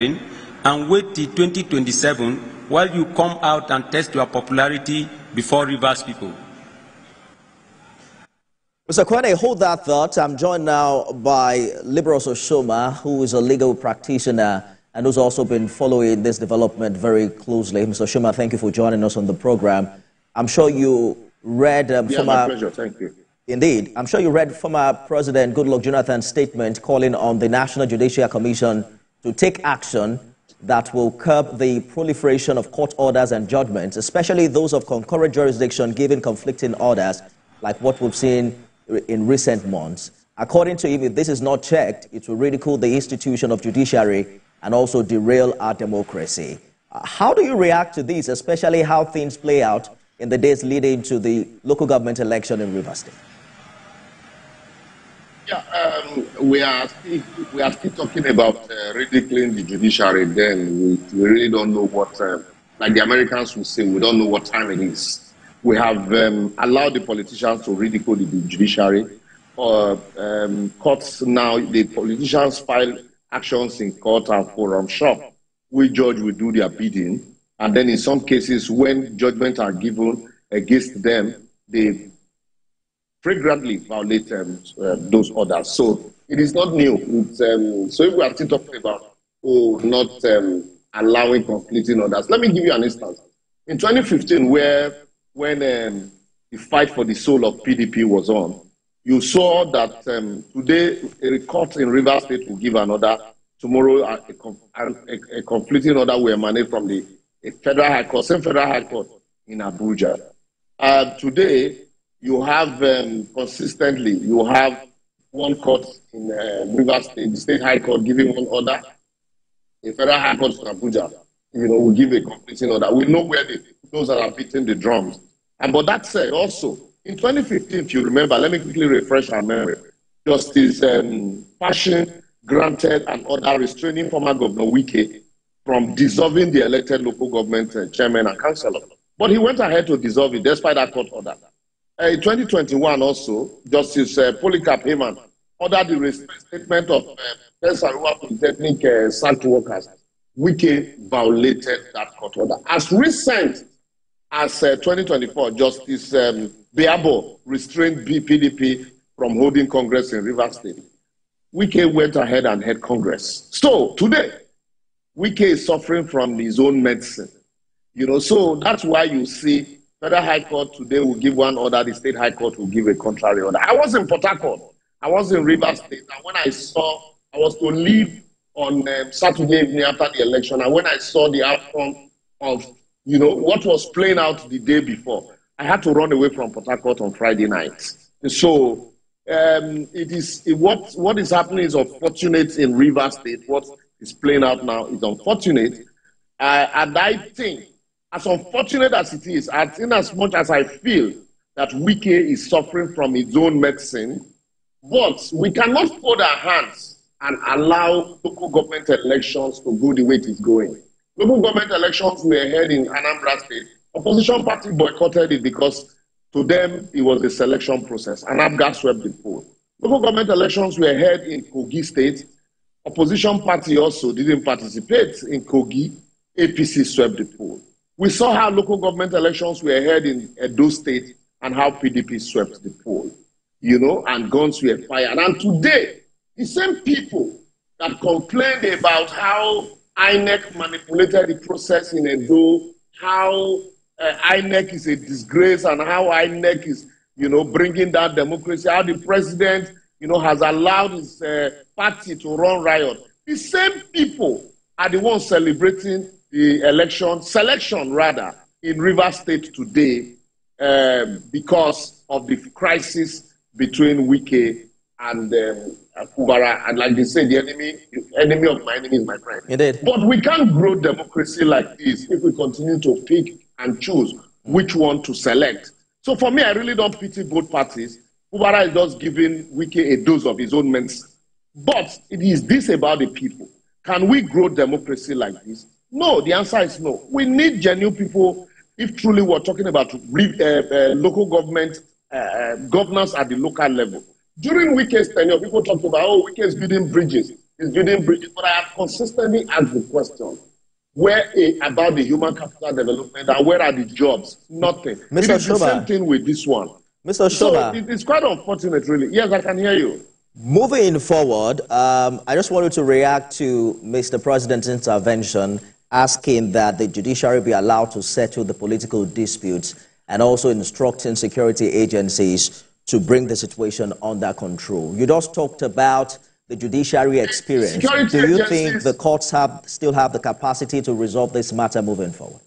and wait till 2027 while you come out and test your popularity before Rivers people? Mr. Kwene, hold that thought. I'm joined now by Liberal Oshoma, who is a legal practitioner and who's also been following this development very closely. Mr. Oshoma, thank you for joining us on the program. I'm sure you read my pleasure. Thank you. Indeed. I'm sure you read former President Goodluck Jonathan's statement calling on the National Judicial Commission to take action that will curb the proliferation of court orders and judgments, especially those of concurrent jurisdiction giving conflicting orders, like what we've seen in recent months. According to him, if this is not checked, it will ridicule the institution of judiciary and also derail our democracy. How do you react to this, especially how things play out in the days leading to the local government election in Rivers State? Yeah, we are still talking about ridiculing the judiciary. Then we really don't know what, like the Americans will say, we don't know what time it is. We have allowed the politicians to ridicule the judiciary. Courts now, the politicians file actions in court and forum shop. We judge will do their bidding. And then in some cases, when judgments are given against them, they flagrantly violate those orders. So it is not new. So if we are still talking about not allowing conflicting orders, let me give you an instance. In 2015, when the fight for the soul of PDP was on, you saw that today a court in Rivers State will give an order. Tomorrow, a conflicting order will emanate from the Federal High Court, same Federal High Court in Abuja. Today, you have consistently, you have one court in Rivers State, the State High Court giving one order. The Federal High Court in Abuja, will give a conflicting order. We know where those that are beating the drums. But that said, also, in 2015, if you remember, let me quickly refresh our memory. Justice Passion granted an order restraining former Governor Wike from dissolving the elected local government chairman and councillor. But he went ahead to dissolve it despite that court order. In 2021 also, Justice Polycarp Heyman ordered the reinstatement of Pensacola Polytechnic sacked workers. Wike violated that court order. As recent as 2024, Justice Biabo restrained PDP from holding Congress in Rivers State. Wike went ahead and held Congress. So today, Wike is suffering from his own medicine. So that's why you see Federal High Court today will give one order, the State High Court will give a contrary order. I was in Port Harcourt. I was in Rivers State. And when I was to leave on Saturday evening after the election, and when I saw the outcome of, what was playing out the day before, I had to run away from Port Harcourt on Friday night. So what is happening is unfortunate in Rivers State. What is playing out now is unfortunate. And I think, as unfortunate as it is, in as much as I feel that Wike is suffering from his own medicine, but we cannot fold our hands and allow local government elections to go the way it is going. Local government elections were held in Anambra State. Opposition party boycotted it because to them it was a selection process, and Abga swept the poll. Local government elections were held in Kogi State. Opposition party also didn't participate in Kogi. APC swept the poll. We saw how local government elections were held in Edo State and how PDP swept the poll, and guns were fired. And today, the same people that complained about how INEC manipulated the process in Edo, how INEC is a disgrace, and how INEC is, bringing down democracy, how the president, has allowed his party to run riot. The same people are the ones celebrating the selection in Rivers State today because of the crisis between Wike and Kubara. And like they say, the enemy of my enemy is my friend. Indeed. But we can't grow democracy like this if we continue to pick and choose which one to select. So for me, I really don't pity both parties. Kubara is just giving Wike a dose of his own medicine. But it is this about the people. Can we grow democracy like this? No, the answer is no. We need genuine people if truly we're talking about local government governance at the local level. During Wike's tenure, people talked about, Wike is building bridges. is building bridges, but I have consistently asked the question, about the human capital development and where are the jobs? Nothing. Mr. It is the same Shoba. thing with this one. Mr. So Shoba. it is quite unfortunate, really. Yes, I can hear you. Moving forward, I just wanted to react to Mr. President's intervention, asking that the judiciary be allowed to settle the political disputes and also instructing security agencies to bring the situation under control. You just talked about the judiciary experience. Do you think the courts still have the capacity to resolve this matter moving forward?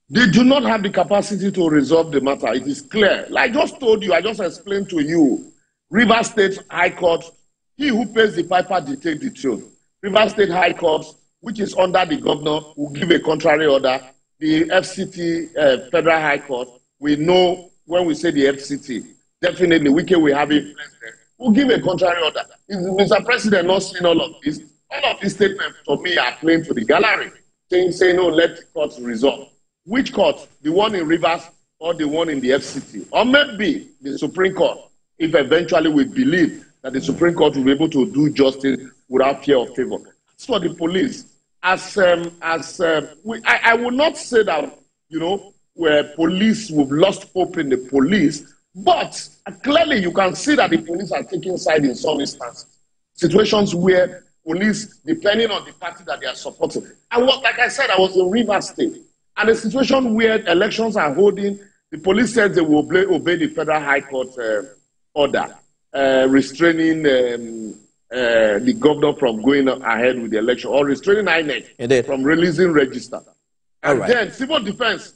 They do not have the capacity to resolve the matter. It is clear. Like I just told you, I just explained to you, Rivers State High Court, he who pays the piper dictates the tune. Rivers State High Court, which is under the governor, will give a contrary order. The FCT, Federal High Court, we know when we say the FCT, definitely we can have a president, will give a contrary order. Is Mr. President not seeing all of this? All of these statements for me are playing to the gallery, saying no, let the courts resolve. Which court? The one in Rivers or the one in the FCT? Or maybe the Supreme Court, if eventually we believe that the Supreme Court will be able to do justice without fear of favor. As for the police, I will not say that, where police, we've lost hope in the police, but clearly you can see that the police are taking side in some instances. Situations where police, depending on the party that they are supporting. Like I said, I was in Rivers State, and a situation where elections are holding, the police said they will obey the Federal High Court order, restraining the governor from going ahead with the election, or restraining INEC from releasing register. And then civil defense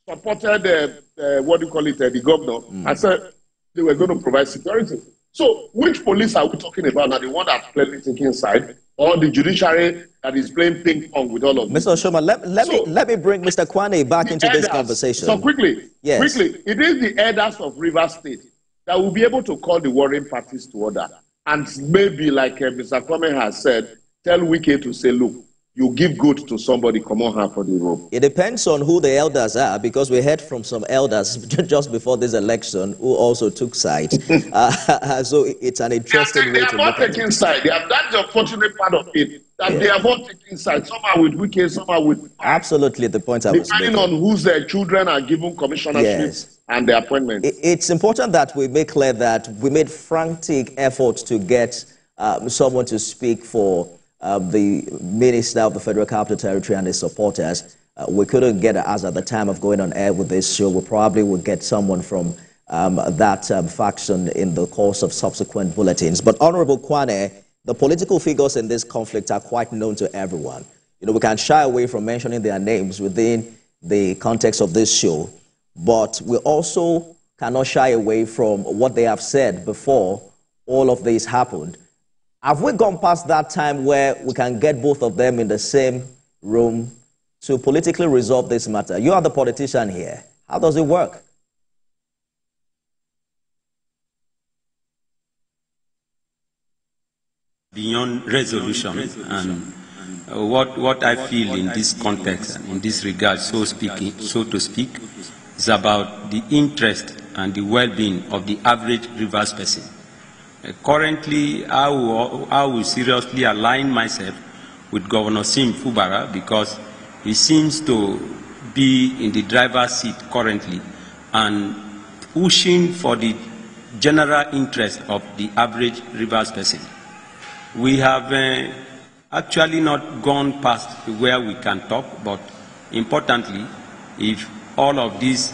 supported the governor, and said they were going to provide security. So which police are we talking about now? The one that's clearly taking side, or the judiciary that is playing ping pong with all of this? Mr. Shoma, let me bring Mr. Kwane back into this conversation. So quickly, yes. It is the elders of Rivers State that will be able to call the warring parties to order. And maybe, like Mr. Kwame has said, tell Wike to say, look, you give good to somebody, come on her for the rope. It depends on who the elders are, because we heard from some elders just before this election who also took sides. So it's an interesting way to look at it. They are not taking sides. That's the unfortunate part of it, that they are not taking sides. Some are with Wike, some are with... Absolutely, the point I was making. Depending on whose children are given commissionerships and the appointments. It's important that we make clear that we made frantic efforts to get someone to speak for the Minister of the Federal Capital Territory and his supporters. We couldn't get it as at the time of going on air with this show. We probably would get someone from that faction in the course of subsequent bulletins. But Honorable Kwane, the political figures in this conflict are quite known to everyone. We can shy away from mentioning their names within the context of this show, but we also cannot shy away from what they have said before all of this happened. Have we gone past that time where we can get both of them in the same room to politically resolve this matter? You are the politician here. How does it work? Beyond resolution, and what I feel in this context and in this regard, so to speak, is about the interest and the well-being of the average Rivers person. Currently, I will seriously align myself with Governor Sim Fubara, because he seems to be in the driver's seat currently and pushing for the general interest of the average Rivers person. We have actually not gone past where we can talk, but importantly, if all of these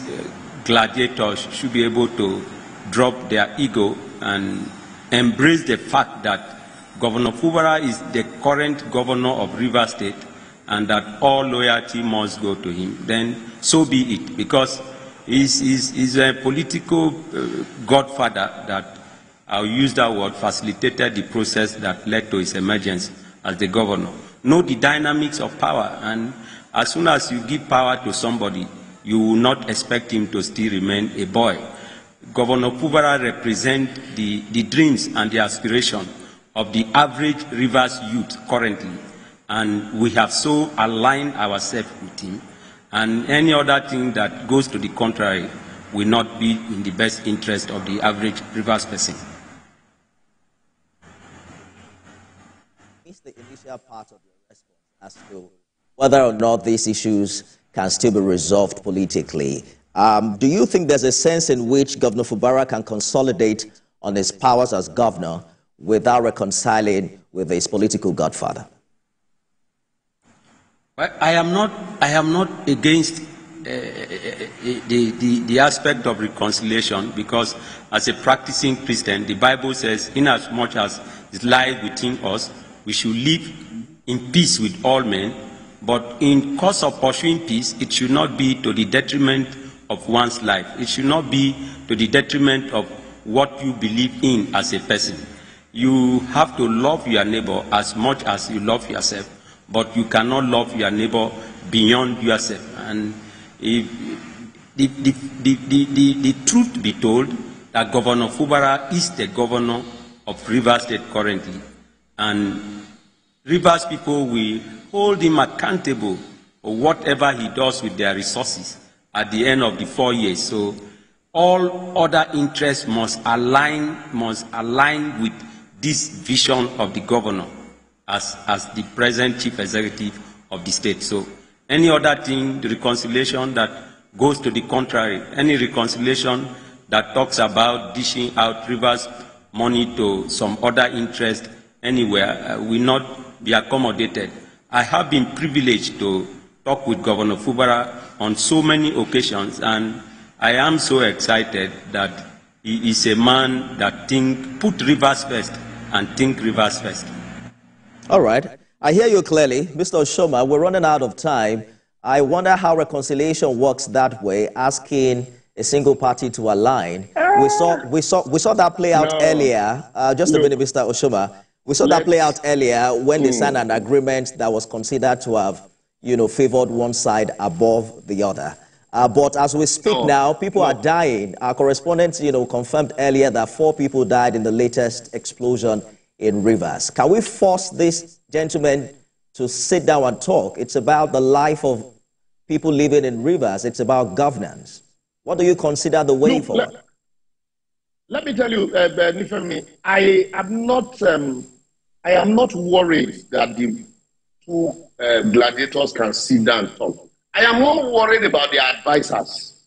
gladiators should be able to drop their ego and embrace the fact that Governor Fubara is the current governor of Rivers State and that all loyalty must go to him, then so be it, because he's a political godfather that, I'll use that word, facilitated the process that led to his emergence as the governor. Know the dynamics of power, and as soon as you give power to somebody, you will not expect him to still remain a boy. Governor Fubara represents the dreams and the aspiration of the average Rivers youth currently, and we have so aligned ourselves with him, and any other thing that goes to the contrary will not be in the best interest of the average Rivers person. the initial part of your response as to whether or not these issues can still be resolved politically. Do you think there's a sense in which Governor Fubara can consolidate on his powers as governor without reconciling with his political godfather? Well, I am not against the aspect of reconciliation, because as a practicing Christian, the Bible says, inasmuch as it lies within us, we should live in peace with all men, but in course of pursuing peace, it should not be to the detriment of one's life. It should not be to the detriment of what you believe in as a person. You have to love your neighbor as much as you love yourself, but you cannot love your neighbor beyond yourself. And if the truth be told, that Governor Fubara is the governor of Rivers State currently, and Rivers people will hold him accountable for whatever he does with their resources at the end of the 4 years. So all other interests must align with this vision of the governor as the present chief executive of the state. So any other thing, the reconciliation that goes to the contrary, any reconciliation that talks about dishing out Rivers money to some other interest anywhere will not be accommodated. I have been privileged to talk with Governor Fubara on so many occasions, and I am so excited that he is a man that put Rivers first and think Rivers first. All right. I hear you clearly. Mr. Oshoma, we're running out of time. I wonder how reconciliation works that way, asking a single party to align. We saw that play out earlier. Just a minute, Mr. Oshoma. We saw that play out earlier when they signed an agreement that was considered to have, favored one side above the other. But as we speak now, people are dying. Our correspondent, confirmed earlier that 4 people died in the latest explosion in Rivers. Can we force this gentleman to sit down and talk? It's about the life of people living in Rivers. It's about governance. What do you consider the way forward? Let me tell you, Nifemi, I am not worried that the 2 gladiators can sit down and talk. I am more worried about their advisors.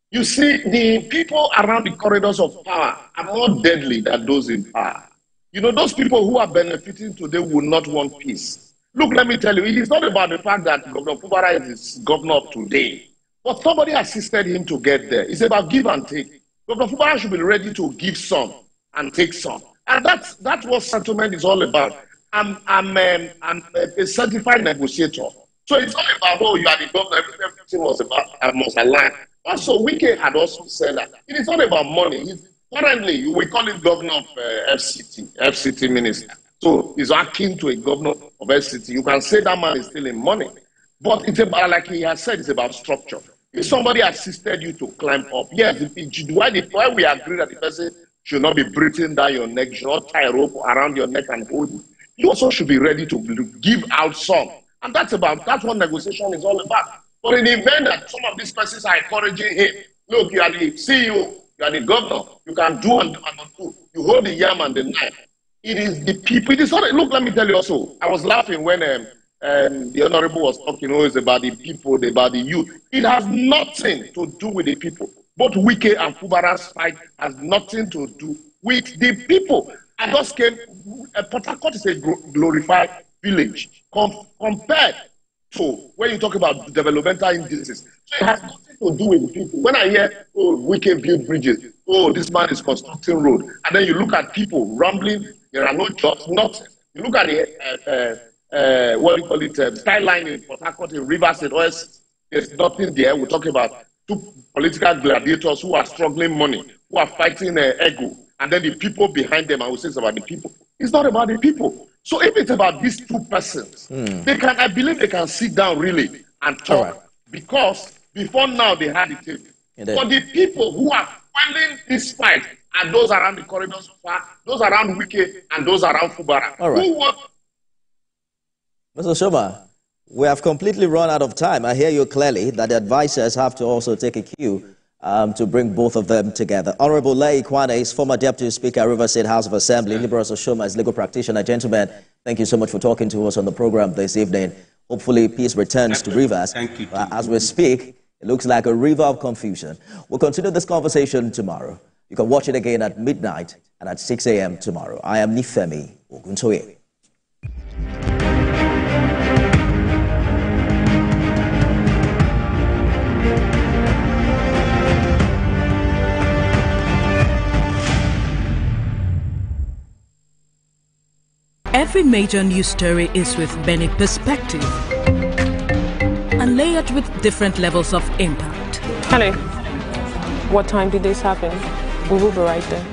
You see, the people around the corridors of power are more deadly than those in power. Those people who are benefiting today will not want peace. Look, let me tell you, it is not about the fact that Governor Fubara is governor of today, but somebody assisted him to get there. It's about give and take. Governor Fubara should be ready to give some and take some. And that's what settlement is all about. I'm a certified negotiator. So it's not about, you are the governor, everything was about, I must align. Also, Wike had also said that it is not about money. Currently, we call it governor of FCT minister. So he's akin to a governor of FCT. You can say that man is stealing money. But it's about, like he has said, it's about structure. If somebody assisted you to climb up, yes, why we agree that the person should not be breathing down your neck, should not tie a rope around your neck and hold you. You also should be ready to give out some. And that's what negotiation is all about. But in the event that some of these persons are encouraging him, look, you are the CEO, you are the governor, you can do and do. You hold the yam and the knife. It is the people. It is not. Look, let me tell you also. I was laughing when the Honorable was talking always about the people, about the youth. It has nothing to do with the people. Both Wike and Fubara's fight has nothing to do with the people. I just came. Port Harcourt is a glorified village compared to when you talk about developmental indices. So it has nothing to do with the people. When I hear, Wike build bridges, this man is constructing road, and then you look at people rambling, there are no jobs, nothing. You look at the what do you call it, skyline in Port Harcourt, in Rivers State, there's nothing there. We're talking about 2 political gladiators who are struggling money, who are fighting ego, and then the people behind them, I will say it's about the people. It's not about the people. So if it's about these 2 persons, I believe they can sit down really and talk, because before now they had the tape. But the people who are fueling this fight are those around the corridors of power, those around Wike, and those around Fubara. All right. Mr. Shoma, we have completely run out of time. I hear you clearly that the advisors have to also take a cue to bring both of them together. Honorable Lai Kwane is former Deputy Speaker, Rivers State House of Assembly. Liberal Oshoma is legal practitioner. Gentlemen, Thank you so much for talking to us on the program this evening. Hopefully, peace returns to Rivers. Thank you. As we speak, it looks like a river of confusion. We'll continue this conversation tomorrow. You can watch it again at midnight and at 6 a.m. tomorrow. I am Nifemi Oguntoye. Every major news story is with many perspectives and layered with different levels of impact. Hello. What time did this happen? We will be right there.